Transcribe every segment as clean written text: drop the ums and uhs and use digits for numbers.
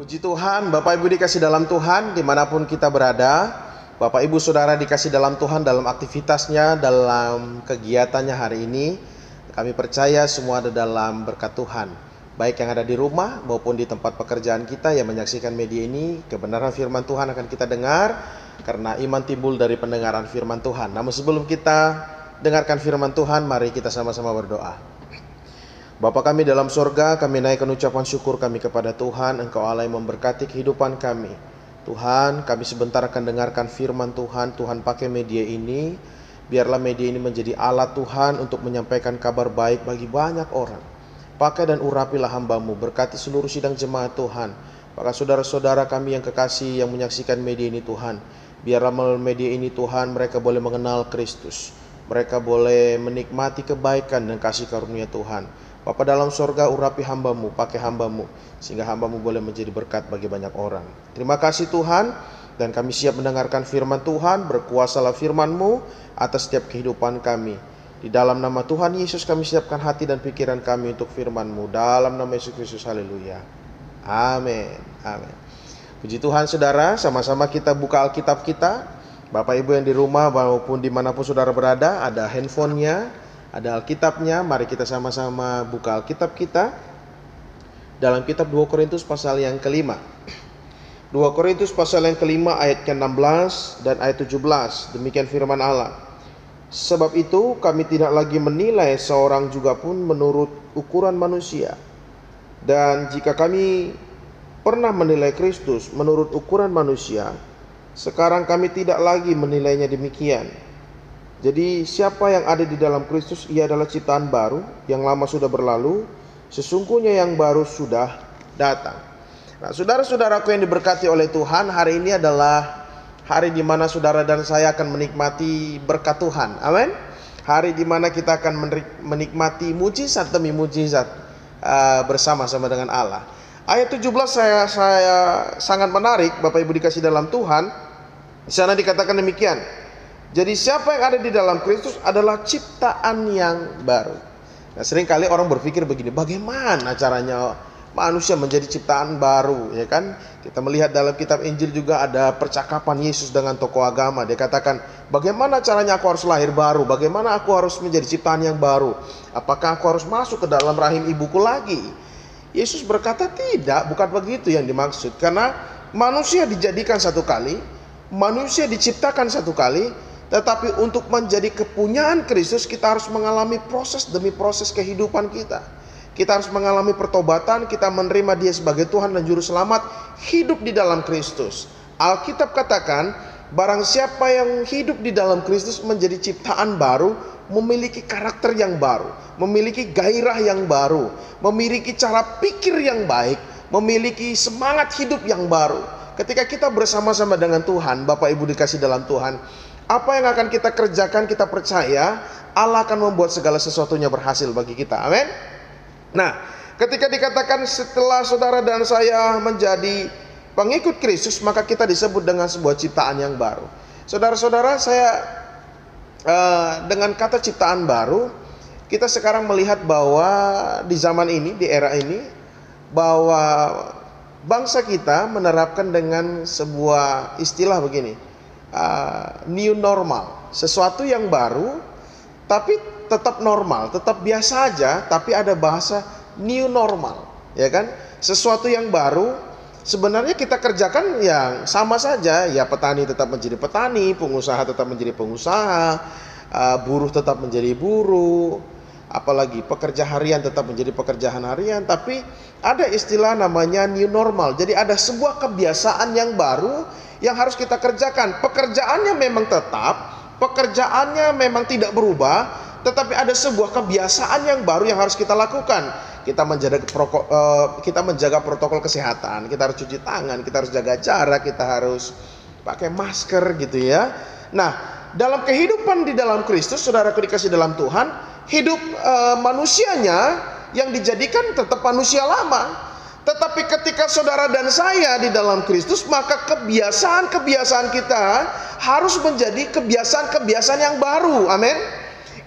Puji Tuhan, Bapak Ibu dikasih dalam Tuhan, dimanapun kita berada. Bapak Ibu Saudara dikasih dalam Tuhan dalam aktivitasnya, dalam kegiatannya hari ini. Kami percaya semua ada dalam berkat Tuhan, baik yang ada di rumah maupun di tempat pekerjaan kita yang menyaksikan media ini. Kebenaran firman Tuhan akan kita dengar, karena iman timbul dari pendengaran firman Tuhan. Namun sebelum kita dengarkan firman Tuhan, mari kita sama-sama berdoa. Bapa kami dalam sorga, kami naikkan ucapan syukur kami kepada Tuhan. Engkau Allah yang memberkati kehidupan kami. Tuhan, kami sebentar akan dengarkan firman Tuhan. Tuhan pakai media ini, biarlah media ini menjadi alat Tuhan untuk menyampaikan kabar baik bagi banyak orang. Pakai dan urapilah hamba-Mu, berkati seluruh sidang jemaat Tuhan. Maka saudara-saudara kami yang kekasih yang menyaksikan media ini Tuhan, biarlah melalui media ini Tuhan mereka boleh mengenal Kristus. Mereka boleh menikmati kebaikan dan kasih karunia Tuhan. Bapa dalam sorga, urapi hamba-Mu, pakai hamba-Mu, sehingga hamba-Mu boleh menjadi berkat bagi banyak orang. Terima kasih Tuhan, dan kami siap mendengarkan firman Tuhan. Berkuasalah firman-Mu atas setiap kehidupan kami. Di dalam nama Tuhan Yesus kami siapkan hati dan pikiran kami untuk firman-Mu. Dalam nama Yesus Kristus, haleluya. Amin. Amin. Puji Tuhan saudara, sama-sama kita buka Alkitab kita. Bapak Ibu yang di rumah maupun dimanapun saudara berada, ada handphonenya, ada Alkitabnya. Mari kita sama-sama buka Alkitab kita dalam kitab 2 Korintus pasal yang kelima. 2 Korintus pasal yang kelima ayat ke-16 dan ayat 17. Demikian firman Allah. Sebab itu kami tidak lagi menilai seorang juga pun menurut ukuran manusia. Dan jika kami pernah menilai Kristus menurut ukuran manusia, sekarang kami tidak lagi menilainya demikian. Jadi siapa yang ada di dalam Kristus, ia adalah ciptaan baru, yang lama sudah berlalu, sesungguhnya yang baru sudah datang. Nah, saudara-saudaraku yang diberkati oleh Tuhan, hari ini adalah hari di mana saudara dan saya akan menikmati berkat Tuhan. Amin. Hari di mana kita akan menikmati mujizat demi mujizat bersama-sama dengan Allah. Ayat 17 saya sangat menarik, Bapak Ibu dikasih dalam Tuhan. Di sana dikatakan demikian. Jadi siapa yang ada di dalam Kristus adalah ciptaan yang baru. Nah, seringkali orang berpikir begini, bagaimana caranya manusia menjadi ciptaan baru, ya kan? Kita melihat dalam kitab Injil juga ada percakapan Yesus dengan tokoh agama. Dia katakan, bagaimana caranya aku harus lahir baru? Bagaimana aku harus menjadi ciptaan yang baru? Apakah aku harus masuk ke dalam rahim ibuku lagi? Yesus berkata tidak, bukan begitu yang dimaksud. Karena manusia dijadikan satu kali, manusia diciptakan satu kali, tetapi untuk menjadi kepunyaan Kristus kita harus mengalami proses demi proses kehidupan kita. Kita harus mengalami pertobatan, kita menerima Dia sebagai Tuhan dan Juru Selamat, hidup di dalam Kristus. Alkitab katakan, barang siapa yang hidup di dalam Kristus menjadi ciptaan baru, memiliki karakter yang baru, memiliki gairah yang baru, memiliki cara pikir yang baik, memiliki semangat hidup yang baru. Ketika kita bersama-sama dengan Tuhan, Bapak Ibu dikasih dalam Tuhan, apa yang akan kita kerjakan, kita percaya Allah akan membuat segala sesuatunya berhasil bagi kita. Amin. Nah, ketika dikatakan setelah saudara dan saya menjadi pengikut Kristus, maka kita disebut dengan sebuah ciptaan yang baru. Saudara-saudara, saya dengan kata ciptaan baru, kita sekarang melihat bahwa di zaman ini, di era ini, bahwa bangsa kita menerapkan dengan sebuah istilah begini, new normal, sesuatu yang baru tapi tetap normal, tetap biasa aja, tapi ada bahasa new normal, ya kan? Sesuatu yang baru sebenarnya kita kerjakan yang sama saja, ya petani tetap menjadi petani, pengusaha tetap menjadi pengusaha, buruh tetap menjadi buruh, apalagi pekerja harian tetap menjadi pekerjaan harian, tapi ada istilah namanya new normal. Jadi ada sebuah kebiasaan yang baru yang harus kita kerjakan. Pekerjaannya memang tetap, pekerjaannya memang tidak berubah, tetapi ada sebuah kebiasaan yang baru yang harus kita lakukan. Kita menjaga protokol kesehatan, kita harus cuci tangan, kita harus jaga jarak, kita harus pakai masker gitu ya. Nah, dalam kehidupan di dalam Kristus, saudaraku dikasih dalam Tuhan, hidup manusianya yang dijadikan tetap manusia lama. Tetapi ketika saudara dan saya di dalam Kristus, maka kebiasaan-kebiasaan kita harus menjadi kebiasaan-kebiasaan yang baru. Amin.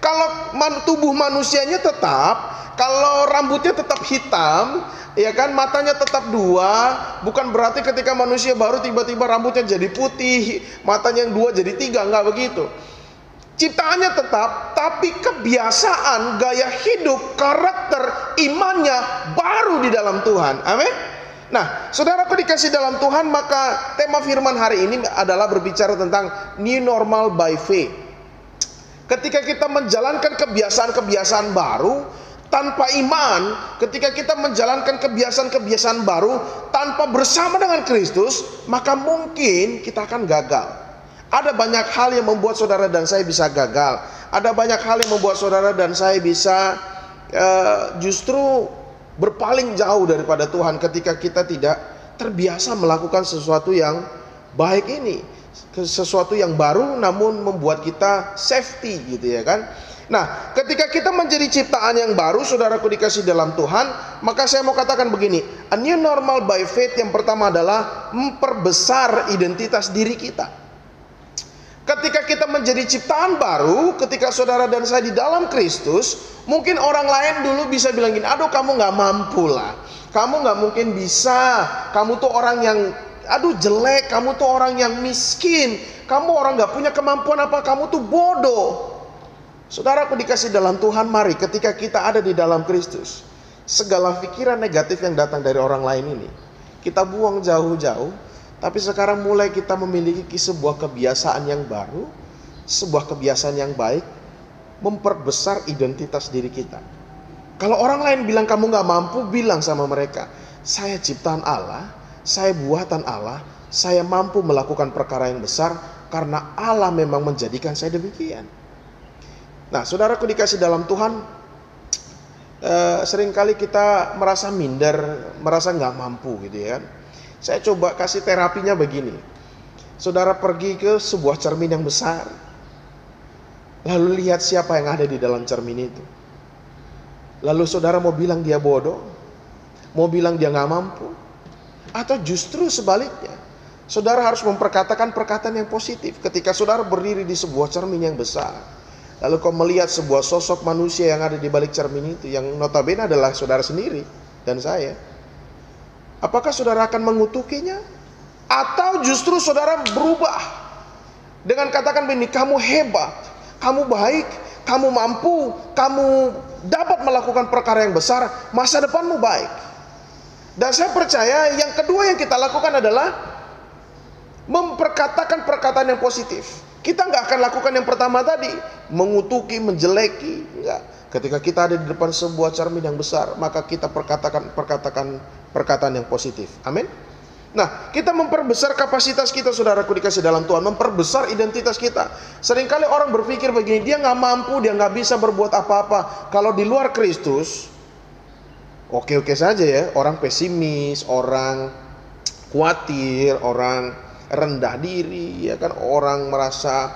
Kalau tubuh manusianya tetap, kalau rambutnya tetap hitam, ya kan, matanya tetap dua, bukan berarti ketika manusia baru tiba-tiba rambutnya jadi putih, matanya yang dua jadi tiga, nggak begitu. Ciptaannya tetap, tapi kebiasaan, gaya hidup, karakter, imannya baru di dalam Tuhan. Amin. Nah, saudaraku dikasih dalam Tuhan, maka tema firman hari ini adalah berbicara tentang new normal by faith. Ketika kita menjalankan kebiasaan-kebiasaan baru tanpa iman, ketika kita menjalankan kebiasaan-kebiasaan baru tanpa bersama dengan Kristus, maka mungkin kita akan gagal. Ada banyak hal yang membuat saudara dan saya bisa gagal. Ada banyak hal yang membuat saudara dan saya bisa justru berpaling jauh daripada Tuhan ketika kita tidak terbiasa melakukan sesuatu yang baik ini, sesuatu yang baru namun membuat kita safety gitu ya kan. Nah, ketika kita menjadi ciptaan yang baru, saudaraku dikasih dalam Tuhan, maka saya mau katakan begini, a new normal by faith yang pertama adalah memperbesar identitas diri kita. Ketika kita menjadi ciptaan baru, ketika saudara dan saya di dalam Kristus, mungkin orang lain dulu bisa bilang gini, aduh kamu gak mampu lah, kamu gak mungkin bisa, kamu tuh orang yang aduh jelek, kamu tuh orang yang miskin, kamu orang gak punya kemampuan apa, kamu tuh bodoh. Saudaraku dikasih dalam Tuhan, mari ketika kita ada di dalam Kristus, segala pikiran negatif yang datang dari orang lain ini kita buang jauh-jauh. Tapi sekarang mulai kita memiliki sebuah kebiasaan yang baru, sebuah kebiasaan yang baik, memperbesar identitas diri kita. Kalau orang lain bilang kamu gak mampu, bilang sama mereka, saya ciptaan Allah, saya buatan Allah, saya mampu melakukan perkara yang besar karena Allah memang menjadikan saya demikian. Nah, saudaraku dikasih dalam Tuhan, seringkali kita merasa minder, merasa gak mampu gitu ya kan. Saya coba kasih terapinya begini. Saudara pergi ke sebuah cermin yang besar, lalu lihat siapa yang ada di dalam cermin itu. Lalu saudara mau bilang dia bodoh, mau bilang dia gak mampu, atau justru sebaliknya, saudara harus memperkatakan perkataan yang positif. Ketika saudara berdiri di sebuah cermin yang besar, lalu kau melihat sebuah sosok manusia yang ada di balik cermin itu, yang notabene adalah saudara sendiri dan saya, apakah saudara akan mengutukinya? Atau justru saudara berubah dengan katakan begini, kamu hebat, kamu baik, kamu mampu, kamu dapat melakukan perkara yang besar, masa depanmu baik. Dan saya percaya yang kedua yang kita lakukan adalah memperkatakan perkataan yang positif. Kita nggak akan lakukan yang pertama tadi, mengutuki, menjeleki, enggak. Ketika kita ada di depan sebuah cermin yang besar, maka kita perkataan yang positif. Amin. Nah, kita memperbesar kapasitas kita, saudaraku dikasih dalam Tuhan, memperbesar identitas kita. Seringkali orang berpikir begini, dia nggak mampu, dia nggak bisa berbuat apa-apa. Kalau di luar Kristus, oke-oke saja ya. Orang pesimis, orang khawatir, orang rendah diri, ya kan, orang merasa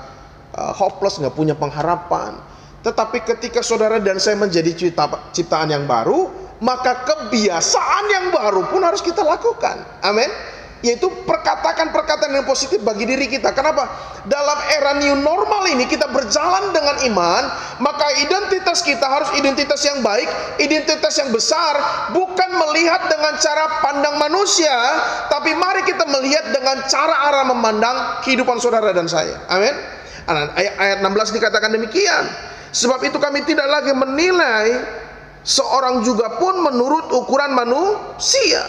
hopeless, nggak punya pengharapan. Tetapi ketika saudara dan saya menjadi ciptaan yang baru, maka kebiasaan yang baru pun harus kita lakukan. Amin. Yaitu perkataan yang positif bagi diri kita. Kenapa? Dalam era new normal ini kita berjalan dengan iman, maka identitas kita harus identitas yang baik, identitas yang besar, bukan melihat dengan cara pandang manusia, tapi mari kita melihat dengan cara arah memandang kehidupan saudara dan saya. Amin. Ayat 16 dikatakan demikian. Sebab itu kami tidak lagi menilai seorang juga pun menurut ukuran manusia.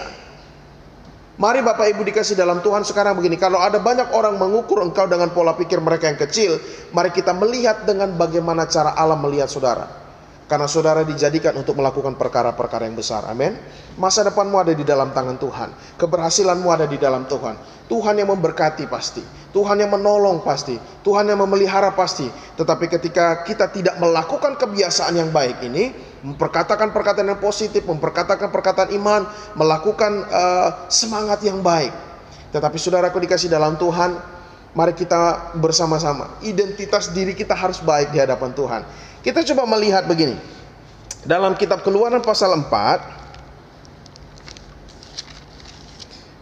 Mari Bapak Ibu dikasih dalam Tuhan, sekarang begini, kalau ada banyak orang mengukur engkau dengan pola pikir mereka yang kecil, mari kita melihat dengan bagaimana cara Allah melihat saudara. Karena saudara dijadikan untuk melakukan perkara-perkara yang besar. Amin. Masa depanmu ada di dalam tangan Tuhan. Keberhasilanmu ada di dalam Tuhan. Tuhan yang memberkati pasti. Tuhan yang menolong pasti. Tuhan yang memelihara pasti. Tetapi ketika kita tidak melakukan kebiasaan yang baik ini, memperkatakan perkataan yang positif, memperkatakan perkataan iman, melakukan semangat yang baik. Tetapi saudaraku dikasih dalam Tuhan, mari kita bersama-sama. Identitas diri kita harus baik di hadapan Tuhan. Kita coba melihat begini. Dalam kitab Keluaran pasal 4.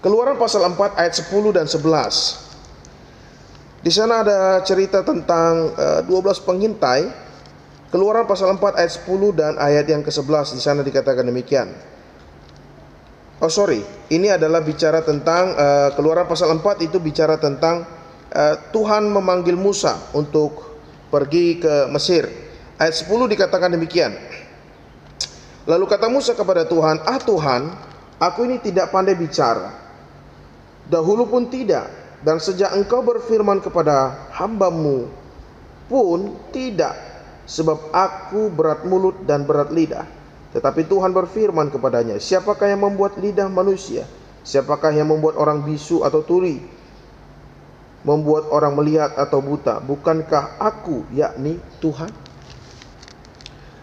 Keluaran pasal 4 ayat 10 dan 11. Di sana ada cerita tentang 12 pengintai Keluaran pasal 4 ayat 10 dan ayat yang ke-11 di sana dikatakan demikian. Ini adalah bicara tentang Keluaran pasal 4 itu bicara tentang Tuhan memanggil Musa untuk pergi ke Mesir. Ayat 10 dikatakan demikian. Lalu kata Musa kepada Tuhan, Tuhan, aku ini tidak pandai bicara, dahulu pun tidak, dan sejak engkau berfirman kepada hambamu pun tidak, sebab aku berat mulut dan berat lidah. Tetapi Tuhan berfirman kepadanya, siapakah yang membuat lidah manusia? Siapakah yang membuat orang bisu atau tuli? Membuat orang melihat atau buta? Bukankah aku, yakni Tuhan?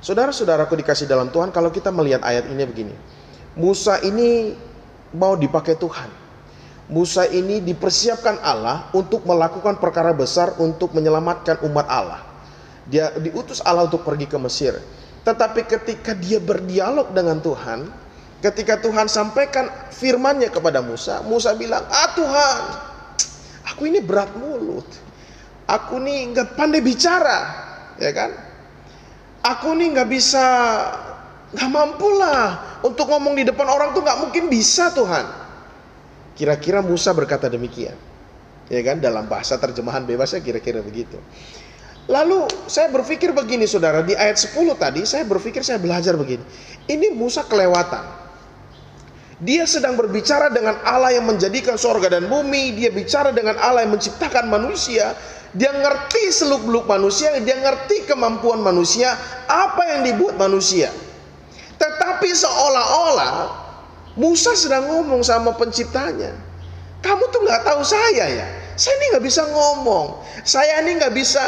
Saudara-saudaraku dikasih dalam Tuhan, kalau kita melihat ayat ini begini, Musa ini mau dipakai Tuhan. Musa ini dipersiapkan Allah untuk melakukan perkara besar untuk menyelamatkan umat Allah. Dia diutus Allah untuk pergi ke Mesir. Tetapi ketika dia berdialog dengan Tuhan, ketika Tuhan sampaikan firman-Nya kepada Musa, Musa bilang, Tuhan, aku ini berat mulut, aku ini nggak pandai bicara, ya kan? Aku ini nggak mampu lah untuk ngomong di depan orang tuh, nggak mungkin bisa Tuhan. Kira-kira Musa berkata demikian, ya kan? Dalam bahasa terjemahan bebasnya kira-kira begitu. Lalu saya berpikir begini saudara, di ayat 10 tadi saya belajar begini. Ini Musa kelewatan. Dia sedang berbicara dengan Allah yang menjadikan sorga dan bumi. Dia bicara dengan Allah yang menciptakan manusia. Dia ngerti seluk-beluk manusia. Dia ngerti kemampuan manusia, apa yang dibuat manusia. Tetapi seolah-olah Musa sedang ngomong sama penciptanya. Kamu tuh gak tahu saya ya. Saya ini gak bisa ngomong. Saya ini gak bisa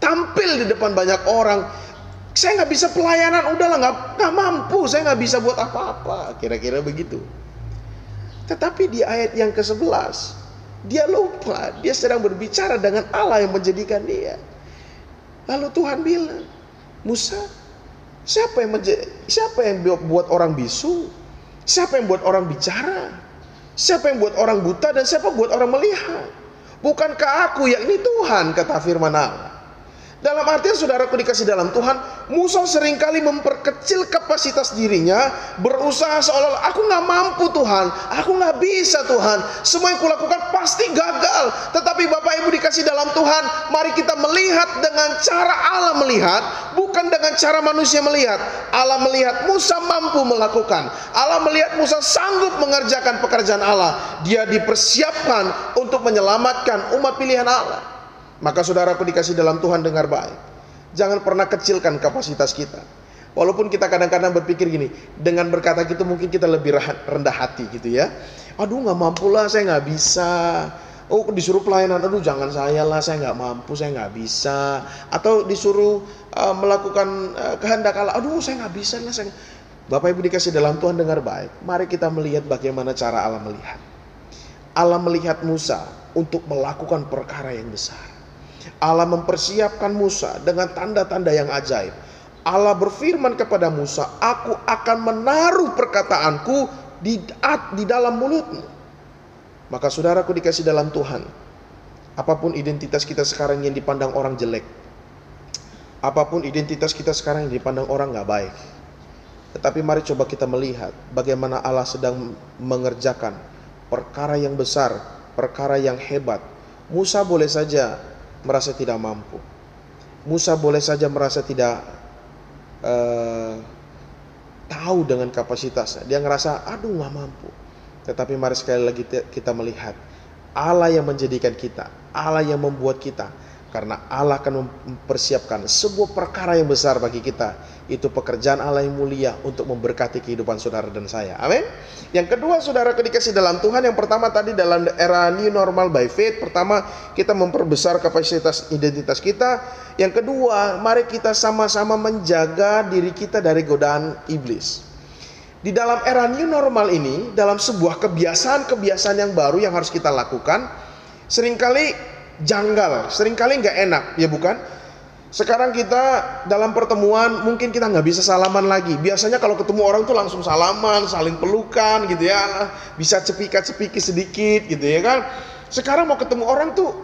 tampil di depan banyak orang. Saya nggak bisa pelayanan, udahlah nggak mampu, saya nggak bisa buat apa-apa, kira-kira begitu. Tetapi di ayat yang ke-11 dia lupa, dia sedang berbicara dengan Allah yang menjadikan dia. Lalu Tuhan bilang, Musa, siapa yang buat orang bisu? Siapa yang buat orang bicara? Siapa yang buat orang buta dan siapa buat orang melihat? Bukankah aku, yakni Tuhan, kata firman Allah. Dalam artian saudaraku dikasih dalam Tuhan, Musa seringkali memperkecil kapasitas dirinya, berusaha seolah-olah aku gak mampu Tuhan, aku gak bisa Tuhan, semua yang kulakukan pasti gagal. Tetapi Bapak Ibu dikasih dalam Tuhan, mari kita melihat dengan cara Allah melihat, bukan dengan cara manusia melihat. Allah melihat Musa mampu melakukan, Allah melihat Musa sanggup mengerjakan pekerjaan Allah. Dia dipersiapkan untuk menyelamatkan umat pilihan Allah. Maka saudaraku dikasih dalam Tuhan, dengar baik. Jangan pernah kecilkan kapasitas kita. Walaupun kita kadang-kadang berpikir gini, dengan berkata gitu mungkin kita lebih rendah hati gitu ya. Aduh gak mampu lah, saya gak bisa. Oh disuruh pelayanan, aduh jangan saya lah, saya gak mampu, saya gak bisa. Atau disuruh melakukan kehendak Allah, aduh saya gak bisa lah. Bapak Ibu dikasih dalam Tuhan, dengar baik. Mari kita melihat bagaimana cara Allah melihat. Allah melihat Musa untuk melakukan perkara yang besar. Allah mempersiapkan Musa dengan tanda-tanda yang ajaib. Allah berfirman kepada Musa, aku akan menaruh perkataanku di dalam mulutmu. Maka saudaraku dikasih dalam Tuhan, apapun identitas kita sekarang yang dipandang orang jelek, apapun identitas kita sekarang yang dipandang orang gak baik, tetapi mari coba kita melihat bagaimana Allah sedang mengerjakan perkara yang besar, perkara yang hebat. Musa boleh saja merasa tidak mampu. Musa boleh saja merasa tidak tahu dengan kapasitasnya. Dia ngerasa, aduh gak mampu. Tetapi mari sekali lagi kita melihat Allah yang menjadikan kita, Allah yang membuat kita. Karena Allah akan mempersiapkan sebuah perkara yang besar bagi kita. Itu pekerjaan Allah yang mulia untuk memberkati kehidupan saudara dan saya. Amin. Yang kedua saudara dikasih dalam Tuhan, yang pertama tadi dalam era new normal by faith. Pertama kita memperbesar kapasitas identitas kita. Yang kedua mari kita sama-sama menjaga diri kita dari godaan iblis. Di dalam era new normal ini, dalam sebuah kebiasaan-kebiasaan yang baru yang harus kita lakukan, seringkali janggal, seringkali nggak enak, ya bukan? Sekarang kita dalam pertemuan mungkin kita nggak bisa salaman lagi. Biasanya kalau ketemu orang tuh langsung salaman, saling pelukan gitu ya, bisa cepika-cepiki sedikit gitu ya kan. Sekarang mau ketemu orang tuh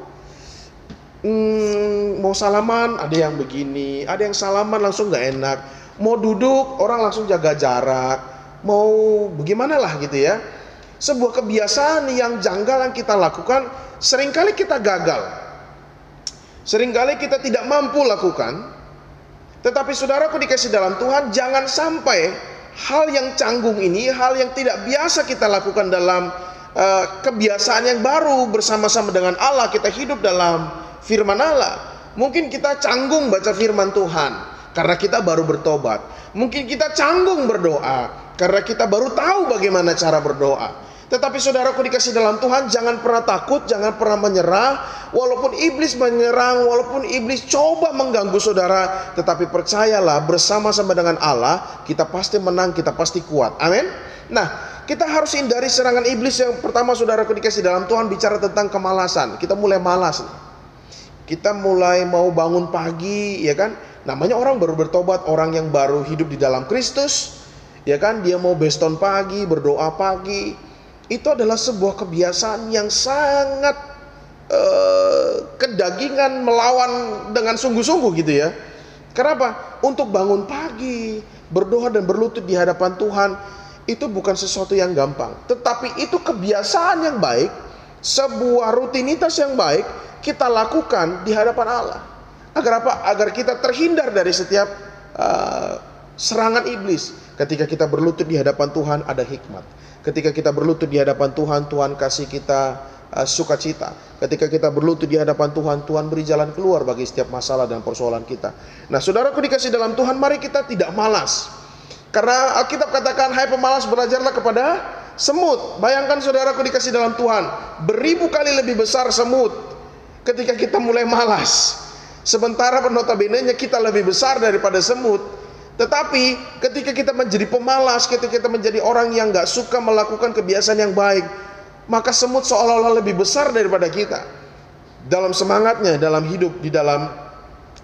Mau salaman ada yang begini, ada yang salaman langsung nggak enak, mau duduk orang langsung jaga jarak, mau bagaimana lah gitu ya. Sebuah kebiasaan yang janggal yang kita lakukan, seringkali kita gagal, seringkali kita tidak mampu lakukan. Tetapi saudaraku dikasih dalam Tuhan, jangan sampai hal yang canggung ini, hal yang tidak biasa kita lakukan dalam kebiasaan yang baru bersama-sama dengan Allah, kita hidup dalam firman Allah. Mungkin kita canggung baca firman Tuhan karena kita baru bertobat. Mungkin kita canggung berdoa karena kita baru tahu bagaimana cara berdoa. Tetapi saudaraku dikasih dalam Tuhan, jangan pernah takut, jangan pernah menyerah. Walaupun iblis menyerang, walaupun iblis coba mengganggu saudara, tetapi percayalah, bersama-sama dengan Allah kita pasti menang, kita pasti kuat. Amin. Nah, kita harus hindari serangan iblis. Yang pertama saudaraku dikasih dalam Tuhan, bicara tentang kemalasan. Kita mulai malas, kita mulai mau bangun pagi, ya kan. Namanya orang baru bertobat, orang yang baru hidup di dalam Kristus, ya kan. Dia mau beston pagi, berdoa pagi. Itu adalah sebuah kebiasaan yang sangat kedagingan, melawan dengan sungguh-sungguh gitu ya. Kenapa? Untuk bangun pagi, berdoa dan berlutut di hadapan Tuhan, itu bukan sesuatu yang gampang. Tetapi itu kebiasaan yang baik, sebuah rutinitas yang baik kita lakukan di hadapan Allah. Agar apa? Agar kita terhindar dari setiap serangan iblis. Ketika kita berlutut di hadapan Tuhan ada hikmat. Ketika kita berlutut di hadapan Tuhan, Tuhan kasih kita sukacita. Ketika kita berlutut di hadapan Tuhan, Tuhan beri jalan keluar bagi setiap masalah dan persoalan kita. Nah, saudaraku dikasih dalam Tuhan, mari kita tidak malas. Karena Alkitab katakan, hai pemalas, belajarlah kepada semut. Bayangkan saudaraku dikasih dalam Tuhan, beribu kali lebih besar semut ketika kita mulai malas. Sementara notabene-nya kita lebih besar daripada semut. Tetapi ketika kita menjadi pemalas, ketika kita menjadi orang yang gak suka melakukan kebiasaan yang baik, maka semut seolah-olah lebih besar daripada kita dalam semangatnya, dalam hidup, di dalam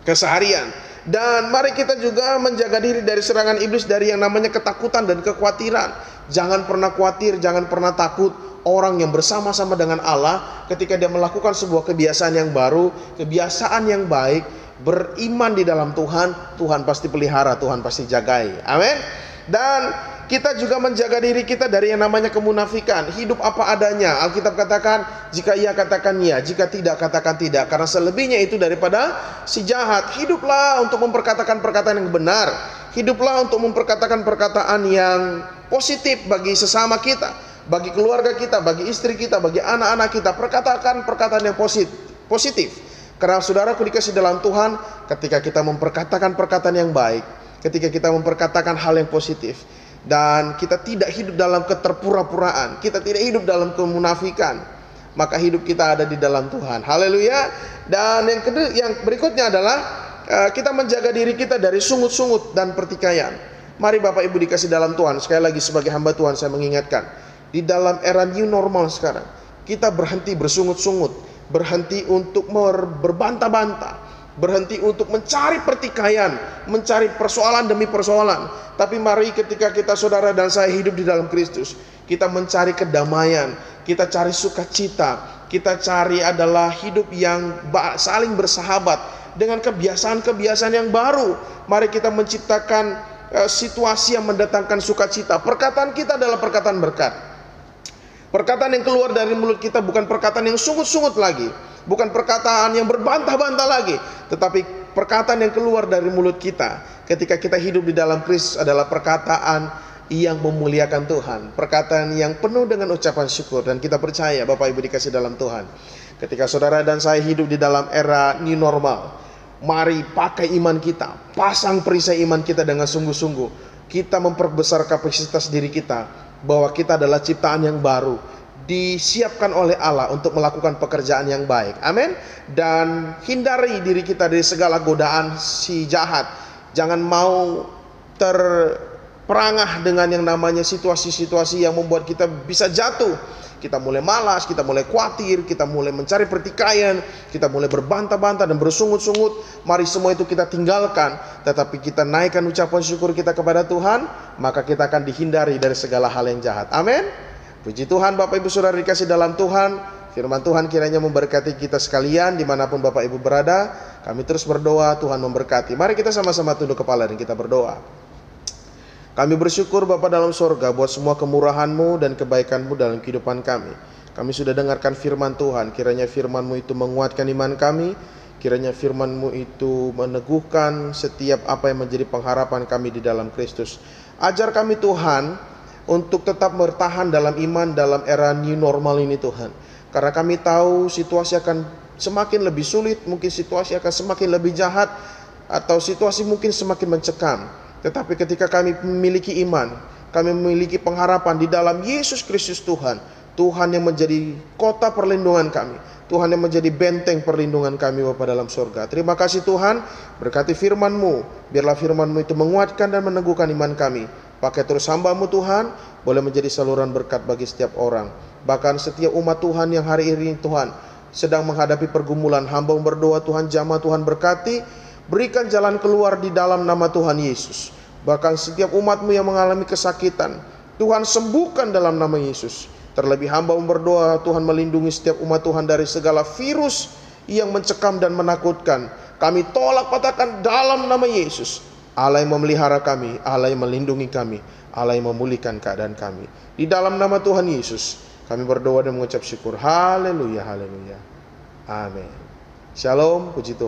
keseharian. Dan mari kita juga menjaga diri dari serangan iblis, dari yang namanya ketakutan dan kekhawatiran. Jangan pernah khawatir, jangan pernah takut. Orang yang bersama-sama dengan Allah, ketika dia melakukan sebuah kebiasaan yang baru, kebiasaan yang baik, beriman di dalam Tuhan, Tuhan pasti pelihara, Tuhan pasti jagai. Amin. Dan kita juga menjaga diri kita dari yang namanya kemunafikan. Hidup apa adanya. Alkitab katakan, jika iya katakan iya, jika tidak katakan tidak, karena selebihnya itu daripada si jahat. Hiduplah untuk memperkatakan perkataan yang benar. Hiduplah untuk memperkatakan perkataan yang positif bagi sesama kita, bagi keluarga kita, bagi istri kita, bagi anak-anak kita. Perkatakan perkataan yang positif. Karena saudaraku dikasih dalam Tuhan, ketika kita memperkatakan perkataan yang baik, ketika kita memperkatakan hal yang positif, dan kita tidak hidup dalam keterpura-puraan, kita tidak hidup dalam kemunafikan, maka hidup kita ada di dalam Tuhan. Haleluya. Dan yang berikutnya adalah kita menjaga diri kita dari sungut-sungut dan pertikaian. Mari Bapak Ibu dikasih dalam Tuhan, sekali lagi sebagai hamba Tuhan saya mengingatkan, di dalam era new normal sekarang, kita berhenti bersungut-sungut, berhenti untuk berbantah-bantah, berhenti untuk mencari pertikaian, mencari persoalan demi persoalan. Tapi mari ketika kita, saudara dan saya, hidup di dalam Kristus, kita mencari kedamaian, kita cari sukacita, kita cari adalah hidup yang saling bersahabat dengan kebiasaan-kebiasaan yang baru. Mari kita menciptakan situasi yang mendatangkan sukacita. Perkataan kita adalah perkataan berkat. Perkataan yang keluar dari mulut kita bukan perkataan yang sungut-sungut lagi, bukan perkataan yang berbantah-bantah lagi, tetapi perkataan yang keluar dari mulut kita ketika kita hidup di dalam Kristus adalah perkataan yang memuliakan Tuhan, perkataan yang penuh dengan ucapan syukur. Dan kita percaya Bapak Ibu dikasih dalam Tuhan, ketika saudara dan saya hidup di dalam era new normal, mari pakai iman kita, pasang perisai iman kita dengan sungguh-sungguh. Kita memperbesar kapasitas diri kita, bahwa kita adalah ciptaan yang baru, disiapkan oleh Allah untuk melakukan pekerjaan yang baik. Amin. Dan hindari diri kita dari segala godaan si jahat. Jangan mau terperangah dengan yang namanya situasi-situasi yang membuat kita bisa jatuh. Kita mulai malas, kita mulai khawatir, kita mulai mencari pertikaian, kita mulai berbantah-bantah dan bersungut-sungut. Mari semua itu kita tinggalkan, tetapi kita naikkan ucapan syukur kita kepada Tuhan, maka kita akan dihindari dari segala hal yang jahat. Amin. Puji Tuhan. Bapak Ibu Saudara dikasih dalam Tuhan, Firman Tuhan kiranya memberkati kita sekalian dimanapun Bapak Ibu berada. Kami terus berdoa, Tuhan memberkati. Mari kita sama-sama tunduk kepala dan kita berdoa. Kami bersyukur Bapa dalam sorga buat semua kemurahan-Mu dan kebaikan-Mu dalam kehidupan kami. Kami sudah dengarkan firman Tuhan. Kiranya firman-Mu itu menguatkan iman kami. Kiranya firman-Mu itu meneguhkan setiap apa yang menjadi pengharapan kami di dalam Kristus. Ajar kami Tuhan untuk tetap bertahan dalam iman dalam era new normal ini Tuhan. Karena kami tahu situasi akan semakin lebih sulit, mungkin situasi akan semakin lebih jahat, atau situasi mungkin semakin mencekam. Tetapi ketika kami memiliki iman, kami memiliki pengharapan di dalam Yesus Kristus Tuhan, Tuhan yang menjadi kota perlindungan kami, Tuhan yang menjadi benteng perlindungan kami Bapa dalam surga. Terima kasih Tuhan, berkati firman-Mu, biarlah firman-Mu itu menguatkan dan meneguhkan iman kami. Pakai terus hamba-Mu Tuhan, boleh menjadi saluran berkat bagi setiap orang. Bahkan setiap umat Tuhan yang hari ini Tuhan sedang menghadapi pergumulan, hamba berdoa Tuhan jamah Tuhan berkati, berikan jalan keluar di dalam nama Tuhan Yesus. Bahkan setiap umat-Mu yang mengalami kesakitan, Tuhan sembuhkan dalam nama Yesus. Terlebih hamba berdoa Tuhan melindungi setiap umat Tuhan dari segala virus yang mencekam dan menakutkan. Kami tolak patahkan dalam nama Yesus. Allah yang memelihara kami, Allah yang melindungi kami, Allah yang memulihkan keadaan kami. Di dalam nama Tuhan Yesus kami berdoa dan mengucap syukur. Haleluya, haleluya. Amin. Shalom, puji Tuhan.